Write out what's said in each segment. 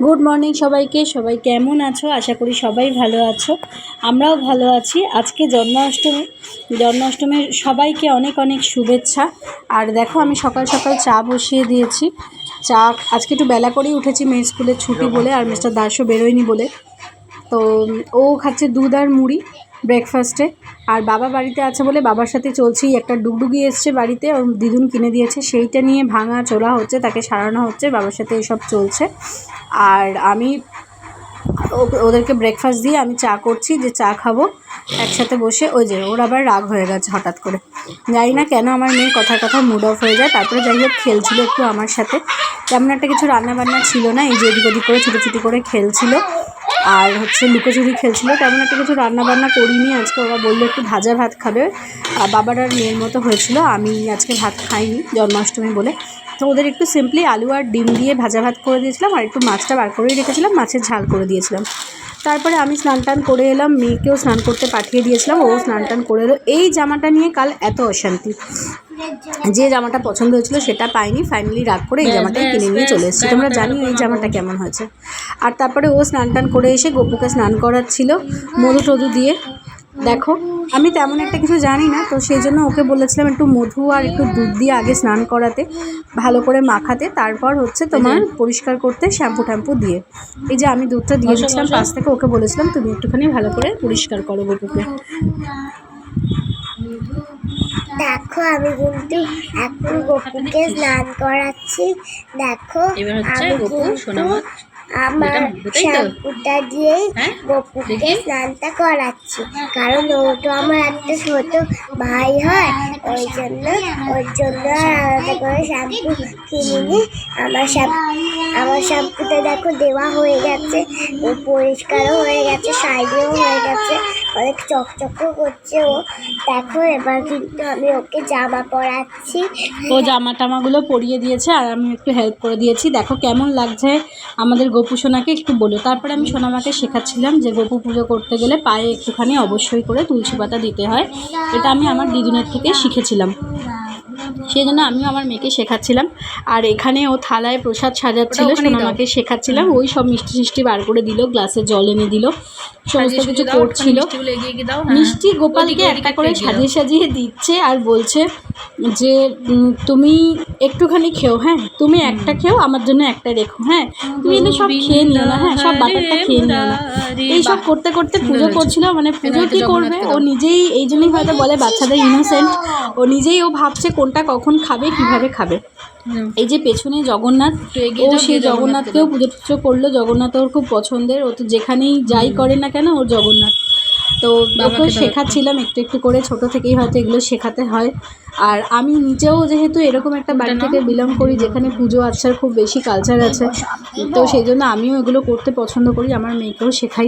Good morning সবাইকে। সবাই কেমন আছো? আশা করি সবাই ভালো আছো, আমরাও ভালো আছি। আজকে জন্মাষ্টমীর সবাইকে অনেক অনেক শুভেচ্ছা। আর দেখো আমি সকাল সকাল চা বসিয়ে দিয়েছি। চা আজকে একটু বেলা করেই উঠেছি, মেয়ের স্কুলের ছুটি বলে, আর মিস্টার দাসও বেরোয়নি বলে। তো ও খাচ্ছে দুধ আর মুড়ি ব্রেকফাস্টে। আর বাবা বাড়িতে আছে বলে বাবার সাথে চলছেই। একটা ডুগডুগি এসছে বাড়িতে, ওর দিদুন কিনে দিয়েছে, সেইটা নিয়ে ভাঙা চোলা হচ্ছে, তাকে সারানো হচ্ছে, বাবার সাথে এসব চলছে। আর আমি ওদেরকে ব্রেকফাস্ট দিয়ে আমি চা করছি, যে চা খাবো একসাথে বসে। ওই যে ওর আবার রাগ হয়ে গেছে হঠাৎ করে, জানি না কেন আমার মেয়ে কথায় কথায় মুড অফ হয়ে যায়। তারপরে যাই হোক খেলছিল একটু আমার সাথে, তেমন একটা কিছু রান্নাবান্না ছিল না, এই যে এদিক ওদিক করে ছুটি করে খেলছিল আর লুকোচুরি খেলছিল। তেমন একটা কিছু রান্নাবান্না করিনি আজকে। ওরা বললো একটু ভাজা ভাত খাবে, বাবার আর মেয়ের মতো হয়েছিল। আমি আজকে ভাত খাইনি জন্মাষ্টমী বলে, তো ওদের একটু সিম্পলি আলু আর ডিম দিয়ে ভাজা ভাত করে দিয়েছিলাম, আর একটু মাছটা বার করেই রেখেছিলাম, মাছের ঝাল করে দিয়েছিলাম। তারপরে আমি স্নান টান করে এলাম, মেয়েকেও স্নান করতে পাঠিয়ে দিয়েছিলাম, ও স্নান টান করে এলো। এই জামাটা নিয়ে কাল এত অশান্তি, যে জামাটা পছন্দ হয়েছিল সেটা পাইনি, ফাইনালি রাগ করে এই জামাটাই কিনে নিয়ে চলে এসেছি। তোমরা জানিও এই জামাটা কেমন হয়েছে। আর তারপরে ও স্নান টান করে এসে গপুকে স্নান করাচ্ছিল মধু টধু দিয়ে। দেখো আমি তেমন একটা কিছু জানি না, তো সেই জন্য ওকে বলেছিলাম একটু মধু আর একটু দুধ দিয়ে আগে স্নান করাতে, ভালো করে মাখাতে, তারপর তোমার পরিষ্কার করতে শ্যাম্পু ট্যাম্পু দিয়ে। এই যে আমি দুধটা দিয়ে দিচ্ছিলাম পাশ থেকে, ওকে বলেছিলাম তুমি একটুখানি ভালো করে পরিষ্কার করো গপুকে। দেখো আমি কিন্তু এখন গপুকে স্নান করাচ্ছি। দেখো আমি কিন্তু আমার শ্যাম্পুটা দিয়েই গপুকে স্নানটা করাচ্ছি, কারণ ও তো আমার একটা ছোট ভাই হয়, ওর জন্য আলাদা করে শ্যাম্পু কিনিনি। আমার শ্যাম্পুটা দেখো দেওয়া হয়ে গেছে, ও পরিষ্কারও হয়ে গেছে, সাইডেও হয়ে গেছে, অনেক চকচকও করছে ও। দেখো এবার কিন্তু আমি ওকে জামা পরাচ্ছি। ও জামা টামাগুলো পরিয়ে দিয়েছে আর আমি একটু হেল্প করে দিয়েছি। দেখো কেমন লাগছে আমাদের গপু সোনাকে একটু বলো। তারপরে আমি সোনামাকে শেখাচ্ছিলাম যে গপু পুজো করতে গেলে পায়ে একটুখানি অবশ্যই করে তুলসী পাতা দিতে হয়, এটা আমি আমার দিদুনের থেকে শিখেছিলাম, সেই জন্য আমিও আমার মেয়েকে শেখাচ্ছিলাম। আর এখানে ও থালায় প্রসাদ সাজাচ্ছিল, সোনামাকে শেখাচ্ছিলাম। ওই সব মিষ্টি বার করে দিল, গ্লাসে জল এনে দিল, সমস্ত কিছু করছিল। মিষ্টি গোপালকে একটা করে সাজিয়ে দিচ্ছে আর বলছে যে তুমি একটুখানি খেও, হ্যাঁ তুমি একটা খেও, আমার জন্য একটা রেখো, হ্যাঁ তুমি কিন্তু সব খেয়ে নিও না, হ্যাঁ সব বাটারটা খেয়ে নিও না। এইসব করতে করতে পুজো করছিল, মানে পুজো কী করবে ও নিজেই, এই জন্যই হয়তো বলে বাচ্চাদের ইনোসেন্ট, ও নিজেই ও ভাবছে কোনটা কখন খাবে কিভাবে খাবে। এই যে পেছনে জগন্নাথ, ও সেই জগন্নাথকেও পুজো করলো, জগন্নাথ ওর খুব পছন্দের, ও তো যেখানেই যাই করে না কেন ওর জগন্নাথ। তো ওকে শেখাচ্ছিলাম একটু একটু করে, ছোটো থেকেই হয়তো এগুলো শেখাতে হয়। আর আমি নিজেও যেহেতু এরকম একটা বাড়ি থেকে বিলং করি যেখানে পুজো আচ্ছার খুব বেশি কালচার আছে, তো সেই জন্য আমিও এগুলো করতে পছন্দ করি, আমার মেয়েকেও শেখাই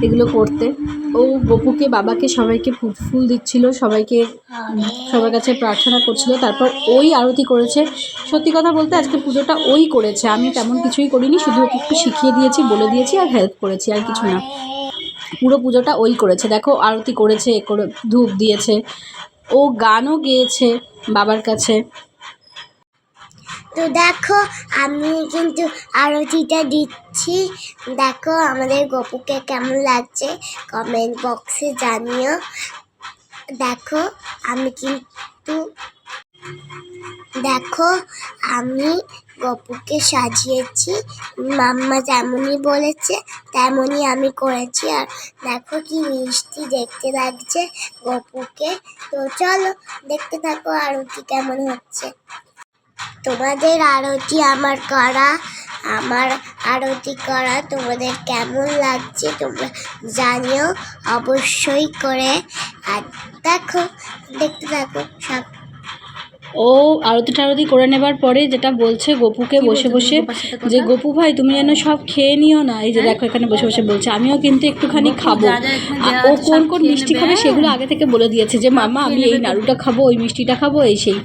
এগুলো করতে। ও গপুকে বাবাকে সবাইকে ফুল দিচ্ছিল, সবার কাছে প্রার্থনা করছিল। তারপর ওই আরতি করেছে। সত্যি কথা বলতে আজকে পুজোটা ওই করেছে, আমি তেমন কিছুই করিনি, শুধু ওকে একটু শিখিয়ে দিয়েছি, বলে দিয়েছি আর হেল্প করেছি, আর কিছু না। পুরো পুজোটা ওই করেছে। দেখো আরতি করেছে, ধূপ দিয়েছে, ও গানও গেয়েছে বাবার কাছে। তো দেখো আমি কিন্তু আরতিটা দিচ্ছি, দেখো আমাদের গপুকে কেমন লাগছে কমেন্ট বক্সে জানিও। দেখো আমি গপুকে সাজিয়েছি, মাম্মা যেমনই বলেছে তেমনই আমি করেছি। আর দেখো কি মিষ্টি দেখতে লাগছে গপুকে। তো চলো দেখতে থাকো আরতি কেমন হচ্ছে। তোমাদের আরতি আমার আরতি করা তোমাদের কেমন লাগছে তোমরা জানিও অবশ্যই করে। আর দেখো দেখতে থাকো সব। ও আরতি করে নেবার পরে যেটা বলছে গপুকে বসে বসে, যে গপু ভাই তুমি যেন সব খেয়ে নিও না। এই যে দেখো এখানে বসে বসে বলছে আমিও কিন্তু একটুখানি খাবো। ও কোন কোন মিষ্টি খাবে সেগুলো আগে থেকে বলে দিয়েছে, যে মামা আমি এই নাড়ুটা খাবো, ওই মিষ্টিটা খাবো, এই সেই।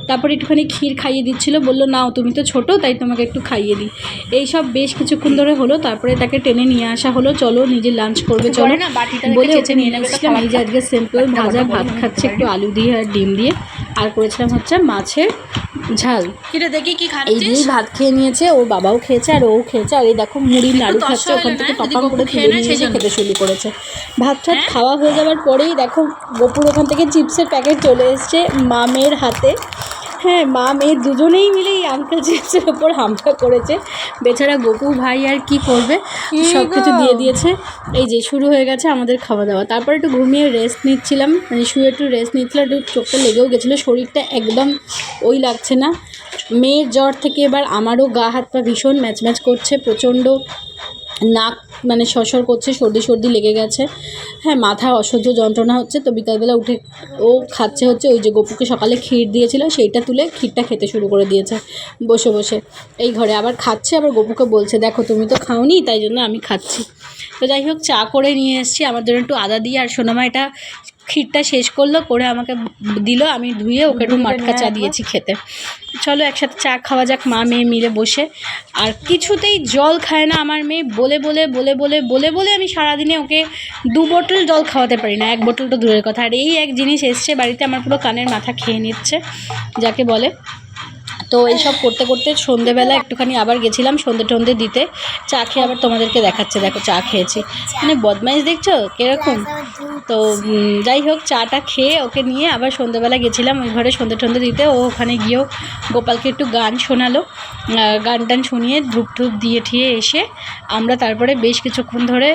তারপরে একটুখানি ক্ষীর খাইয়ে দিচ্ছিলো, বললো নাও তুমি তো ছোটো তাই তোমাকে একটু খাইয়ে দিই। এইসব বেশ কিছুক্ষণ ধরে হলো, তারপরে তাকে টেনে নিয়ে আসা হলো, চলো নিজে লাঞ্চ করবে চলো বলে ওকে নিয়ে এসেছিলাম। এই যে আজকে সিম্পল ভাজা ভাত খাচ্ছে, একটু আলু দিয়ে আর ডিম দিয়ে, আর করেছিলাম মাছের ঝাল। কিরে দেখি কি এই খাচ্ছিস? দিয়েই ভাত খেয়ে নিয়েছে, ওর বাবাও খেয়েছে আর ও খেয়েছে। আর এই দেখো মুড়ির নাড়ু তস খাচ্ছে, ওখান হলো থেকে না, টপাং যদি করে গপু তুলে খেয়ে নেয় নিয়ে সেই এসে জন্য। খেতে শুরু করেছে। ভাত টাত হ্যাঁ? খাওয়া হয়ে যাওয়ার পরেই দেখো গপুর ওখান থেকে চিপসের প্যাকেট চলে এসছে মামের হাতে। হ্যাঁ, মা মেয়ে দুজনেই মিলে এই আঙ্কেল চিপসের ওপর হামলা করেছে। বেচারা গপু ভাই আর কি করবে, সব কিছু দিয়ে দিয়েছে। এই যে শুরু হয়ে গেছে আমাদের খাওয়া দাওয়া। তারপর একটু ঘুমিয়ে রেস্ট নিচ্ছিলাম, মানে শুয়ে একটু রেস্ট নিচ্ছিলাম, একটু চোখটা লেগেও গেছিলো, শরীরটা একদম ওই লাগছে না। মেয়ের জ্বর থেকে এবার আমারও গা হাত পা ভীষণ ম্যাচ করছে, প্রচণ্ড নাক মানে সরসর করছে, সর্দি সর্দি লেগে গেছে। হ্যাঁ, মাথা অসহ্য যন্ত্রণা হচ্ছে। তো বিকালবেলা উঠে ও খাচ্ছে হচ্ছে ওই যে গপুকে সকালে ক্ষীর দিয়েছিল সেইটা তুলে ক্ষীরটা খেতে শুরু করে দিয়েছে বসে বসে এই ঘরে। আবার খাচ্ছে, আবার গপুকে বলছে দেখো তুমি তো খাওনি তাই জন্য আমি খাচ্ছি। তো যাই হোক, চা করে নিয়ে এসেছি আমার জন্য একটু আদা দিয়ে। আর সোনামা এটা ক্ষীরটা শেষ করলো, করে আমাকে দিল, আমি ধুয়ে ওকে একটু মাটকা চা দিয়েছি খেতে। চলো একসাথে চা খাওয়া যাক মা মেয়ে মিলে বসে। আর কিছুতেই জল খায় না আমার মেয়ে, বলে বলে বলে বলে বলে বলে আমি সারাদিনে ওকে 2 বোতল জল খাওয়াতে পারি না, 1 বোতল তো দূরের কথা। আর এই এক জিনিস এসছে বাড়িতে, আমার পুরো কানের মাথা খেয়ে নিচ্ছে যাকে বলে। তো এইসব করতে করতে সন্ধেবেলা একটুখানি আবার গেছিলাম সন্ধে টন্ধে দিতে। চা খেয়ে আবার তোমাদেরকে দেখাচ্ছে, দেখো চা খেয়েছি, মানে বদমাইশ দেখছো কীরকম। তো যাই হোক, চাটা খেয়ে ওকে নিয়ে আবার সন্ধেবেলা গেছিলাম ওই ঘরে সন্ধে টন্ধে দিতে। ও ওখানে গিয়েও গোপালকে একটু গান শোনালো, গান টান শুনিয়ে ধূপ ধূপ দিয়ে ঠিয়ে এসে আমরা তারপরে বেশ কিছুক্ষণ ধরে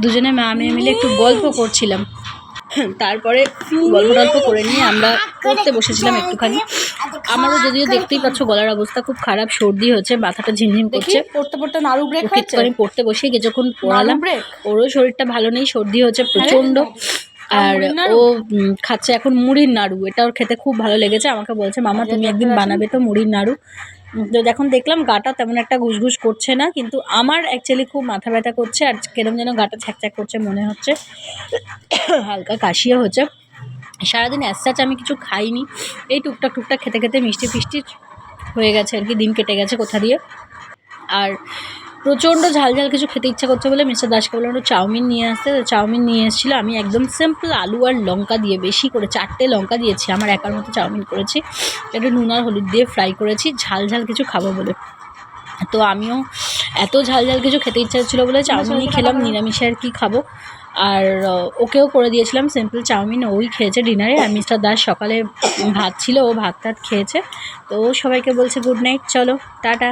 দুজনে মা মেয়ে মিলে একটু গল্প করছিলাম। তারপরে গল্প টল্প করে নিয়ে আমরা পড়তে বসেছিলাম একটুখানি। আমারও যদিও দেখতেই পাচ্ছ গলার অবস্থা খুব খারাপ, সর্দি হচ্ছে, মাথাটা ঝিমঝিম করছে। পড়তে পড়তে নাড়ু ব্রেক ওকে একটুখানি পড়তে বসে কিছুক্ষণ পড়ালাম, ব্রেক? ওরও শরীরটা ভালো নেই, সর্দি হচ্ছে প্রচণ্ড। আর ও খাচ্ছে এখন মুড়ির নাড়ু, এটা ওর খেতে খুব ভালো লেগেছে। আমাকে বলছে মামা তুমি একদিন বানাবে তো মুড়ির নাড়ু। তো যখন দেখলাম গাটা তেমন একটা ঘুষঘুষ করছে না, কিন্তু আমার অ্যাকচুয়ালি খুব মাথা ব্যথা করছে আর কেরম যেন গাটা ছ্যাঁক করছে মনে হচ্ছে, হালকা কাশিও হচ্ছে। সারাদিন অ্যাজ আমি কিছু খাইনি, এই টুকটাক টুকটাক খেতে খেতে মিষ্টি ফিষ্টি হয়ে গেছে আর কি, দিন কেটে গেছে কোথা দিয়ে। আর প্রচণ্ড ঝাল ঝাল কিছু খেতে ইচ্ছা করছে বলে মিস্টার দাসকে বললাম একটু চাউমিন নিয়ে আসতে। তো চাউমিন নিয়ে এসেছিলো, আমি একদম সিম্পল আলু আর লঙ্কা দিয়ে, বেশি করে 4টে লঙ্কা দিয়েছি, আমার একার মতো চাউমিন করেছি, একটু নুন আর হলুদ দিয়ে ফ্রাই করেছি, ঝাল ঝাল কিছু খাবো বলে। তো আমিও এত ঝাল ঝাল কিছু খেতে ইচ্ছা হচ্ছিলো বলে চাউমিনই খেলাম, নিরামিষে আর কি খাবো। আর ওকেও করে দিয়েছিলাম সিম্পল চাউমিন, ওই খেয়েছে ডিনারে। আর মিস্টার দাস সকালে ভাত ছিল, ও ভাত টাত খেয়েছে। তো সবাইকে বলছে গুড নাইট, চলো টাটা।